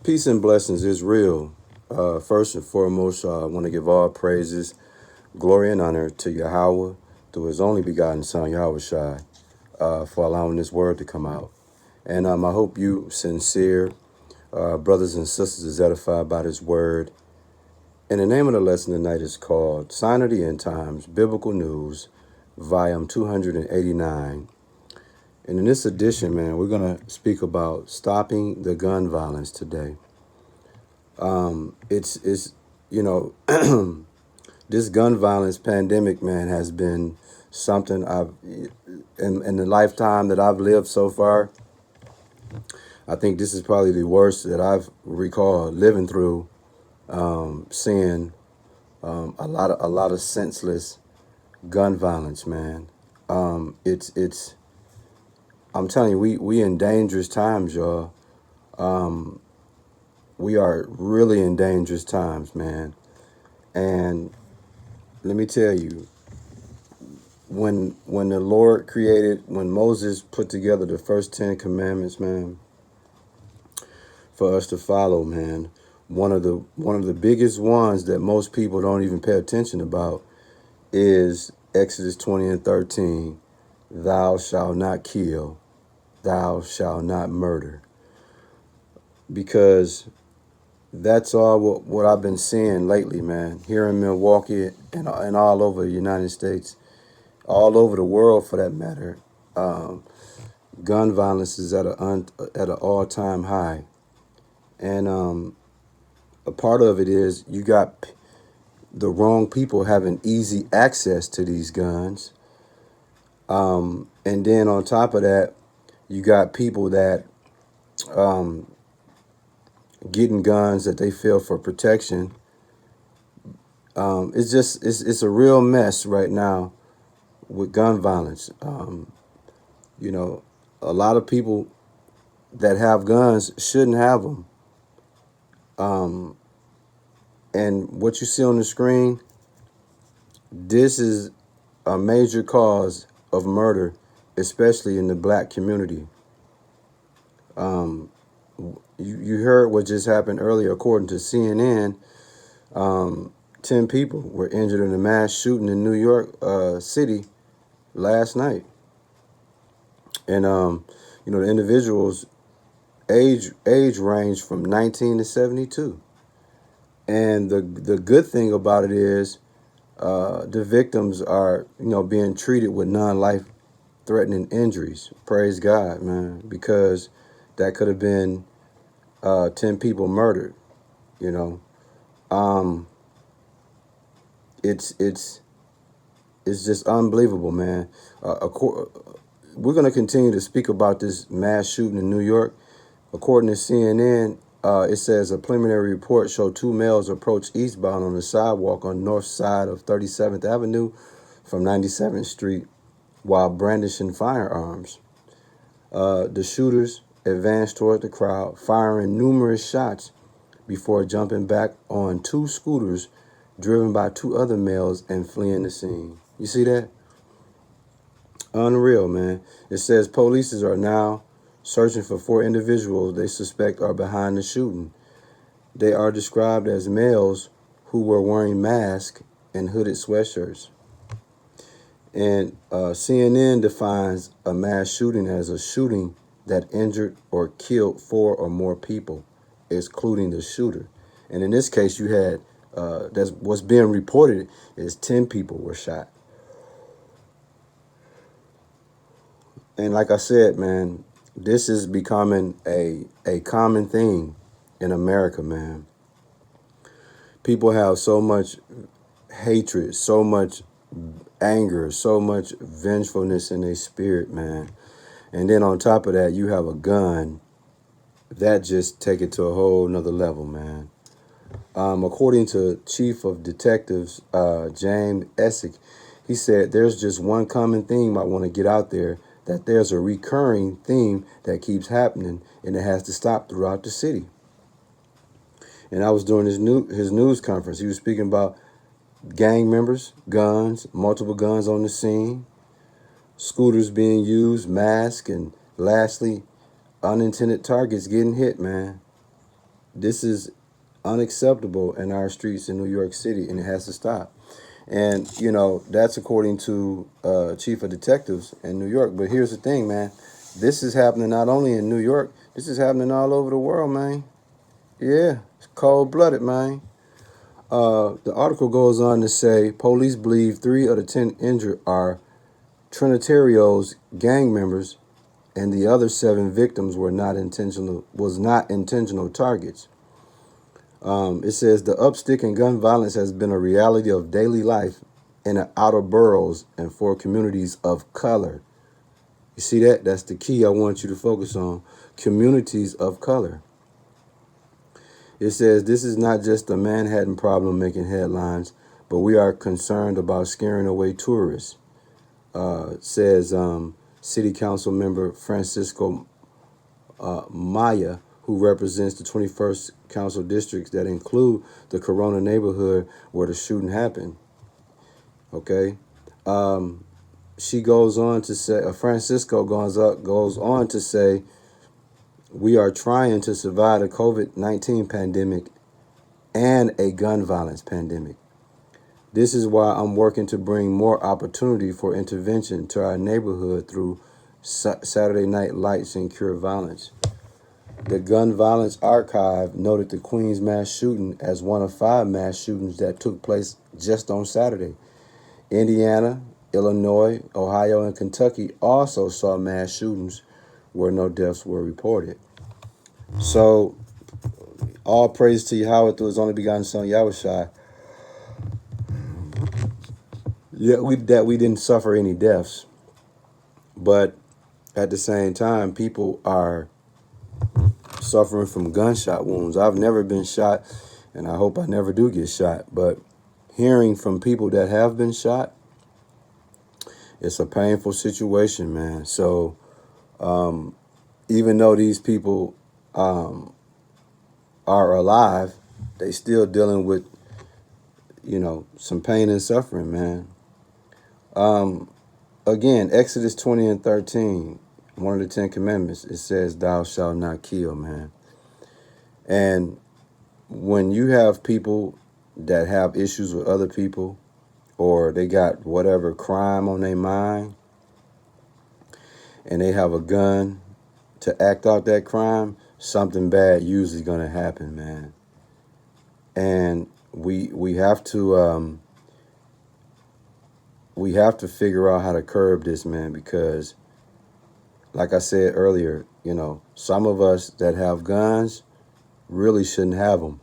Peace and blessings is real. First and foremost, I want to give all praises, glory, and honor to Yahweh, through his only begotten Son, Yahweh Shai, for allowing this word to come out. And I hope you, sincere brothers and sisters, is edified by this word. And the name of the lesson tonight is called Sign of the End Times, Biblical News, volume 289. And in this edition, man, we're going to speak about stopping the gun violence today. It's you know this gun violence pandemic, man, has been something I've in the lifetime that I've lived so far. I think this is probably the worst that I've recalled living through, seeing a lot of senseless gun violence, man. It's I'm telling you, we in dangerous times, y'all. We are really in dangerous times, man. And let me tell you, when the Lord created, when Moses put together the first 10 commandments, man, for us to follow, man, one of the biggest ones that most people don't even pay attention about is Exodus 20 and 13. Thou shalt not kill, thou shalt not murder. Because that's all what I've been seeing lately, man, here in Milwaukee and all over the United States, all over the world for that matter. Gun violence is at an all-time high. And a part of it is you got the wrong people having easy access to these guns. And then on top of that, you got people that getting guns that they feel for protection. It's a real mess right now with gun violence. You know, a lot of people that have guns shouldn't have them. And what you see on the screen, this is a major cause of murder, especially in the black community. You heard what just happened earlier. According to CNN, 10 people were injured in a mass shooting in New York City last night. And, the individuals' age range from 19 to 72. And the good thing about it is the victims are, being treated with non-life-threatening injuries. Praise God, man, because that could have been 10 people murdered, you know. It's just unbelievable, man. We're going to continue to speak about this mass shooting in New York. According to CNN, it says a preliminary report showed two males approached eastbound on the sidewalk on north side of 37th Avenue from 97th Street while brandishing firearms. The shooters advanced toward the crowd, firing numerous shots before jumping back on two scooters driven by two other males and fleeing the scene. You see that? Unreal, man. It says police are now searching for four individuals they suspect are behind the shooting. They are described as males who were wearing masks and hooded sweatshirts. And CNN defines a mass shooting as a shooting that injured or killed four or more people, excluding the shooter. And in this case, you had, that's what's being reported is 10 people were shot. And like I said, man, this is becoming a common thing in America, man. People have so much hatred, so much anger, so much vengefulness in their spirit, man. And then on top of that, you have a gun. That just take it to a whole nother level, man. According to Chief of Detectives James Essick, he said there's just one common theme I want to get out there, that there's a recurring theme that keeps happening and it has to stop throughout the city. And I was doing his news conference. He was speaking about gang members, guns, multiple guns on the scene, scooters being used, masks, and lastly, unintended targets getting hit, man. This is unacceptable in our streets in New York City, and it has to stop. And that's according to chief of detectives in New York. But here's the thing, man. This is happening not only in New York. This is happening all over the world, man. Yeah, it's cold-blooded, man. The article goes on to say police believe 3 of the 10 injured are Trinitarios gang members, and the other 7 victims were not intentional targets. It says the upstick in gun violence has been a reality of daily life in the outer boroughs and for communities of color. You see that? That's the key I want you to focus on. Communities of color. It says this is not just a Manhattan problem making headlines, but we are concerned about scaring away tourists, says City Council member Francisco Maya, who represents the 21st Council districts that include the Corona neighborhood where the shooting happened. Okay. She goes on to say, Francisco goes on to say, we are trying to survive the COVID-19 pandemic and a gun violence pandemic. This is why I'm working to bring more opportunity for intervention to our neighborhood through Saturday Night Lights and Cure Violence. The Gun Violence Archive noted the Queens mass shooting as one of 5 mass shootings that took place just on Saturday. Indiana, Illinois, Ohio, and Kentucky also saw mass shootings where no deaths were reported. So, all praise to Yahweh through his only begotten son, Yahushua. Yeah, we didn't suffer any deaths. But at the same time, people are suffering from gunshot wounds. I've never been shot, and I hope I never do get shot. But hearing from people that have been shot, it's a painful situation, man. So even though these people are alive, they still dealing with, some pain and suffering, man. Again, Exodus 20 and 13, one of the 10 commandments, it says, thou shalt not kill, man. And when you have people that have issues with other people, or they got whatever crime on their mind, and they have a gun to act out that crime, something bad usually going to happen, man. And we have to figure out how to curb this, man, because like I said earlier, some of us that have guns really shouldn't have them.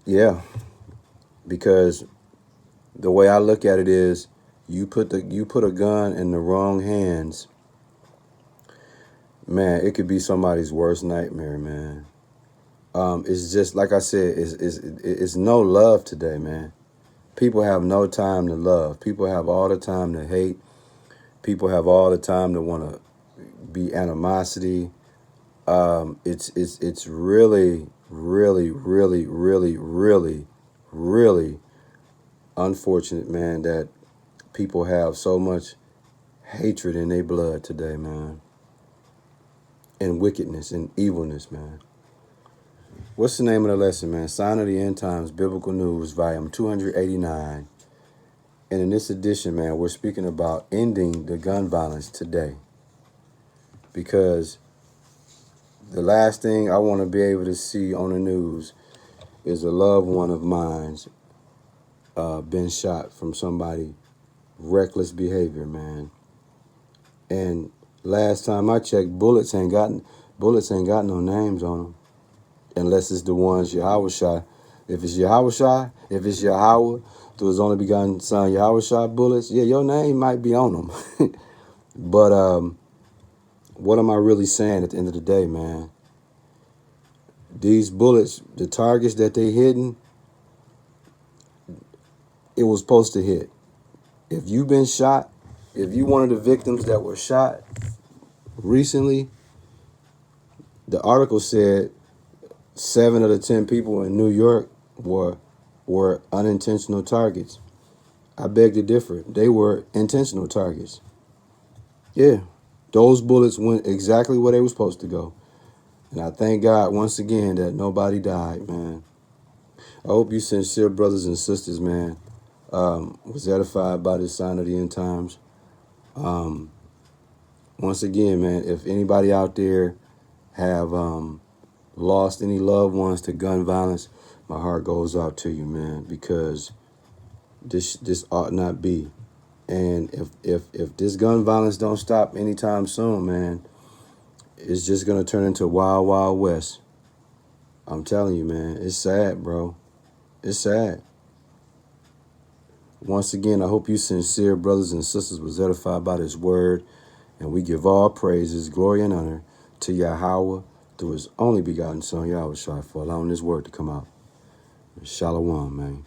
Yeah, because the way I look at it is, you put a gun in the wrong hands, man, it could be somebody's worst nightmare, man. It's just like I said, it's no love today, man. People have no time to love. People have all the time to hate. People have all the time to want to be animosity. It's really, really, really, really, really, really unfortunate, man, that people have so much hatred in their blood today, man. And wickedness and evilness, man. What's the name of the lesson, man? Sign of the End Times, Biblical News, volume 289. And in this edition, man, we're speaking about ending the gun violence today. Because the last thing I want to be able to see on the news is a loved one of mine's been shot from somebody reckless behavior, man. And last time I checked, bullets ain't got no names on them, unless it's the ones Yahushua. If it's Yahushua, if it's Yahweh through his only begotten son Yahushua bullets, yeah, your name might be on them. But what am I really saying at the end of the day, man? These bullets, the targets that they hitting, it was supposed to hit. If you've been shot, if you one of the victims that were shot recently, the article said 7 of the 10 people in New York were unintentional targets. I beg to differ. They were intentional targets. Yeah, those bullets went exactly where they were supposed to go. And I thank God once again that nobody died, man. I hope you sincere brothers and sisters, man, was edified by this sign of the end times. Once again, man, if anybody out there have lost any loved ones to gun violence, my heart goes out to you, man, because this ought not be. And if this gun violence don't stop anytime soon, man, it's just gonna turn into Wild Wild West. I'm telling you, man, it's sad, bro. It's sad. Once again, I hope you sincere brothers and sisters was edified by this word, and we give all praises, glory, and honor to Yahweh through his only begotten Son, Yahweh Shai, for allowing this word to come out. Shalom, man.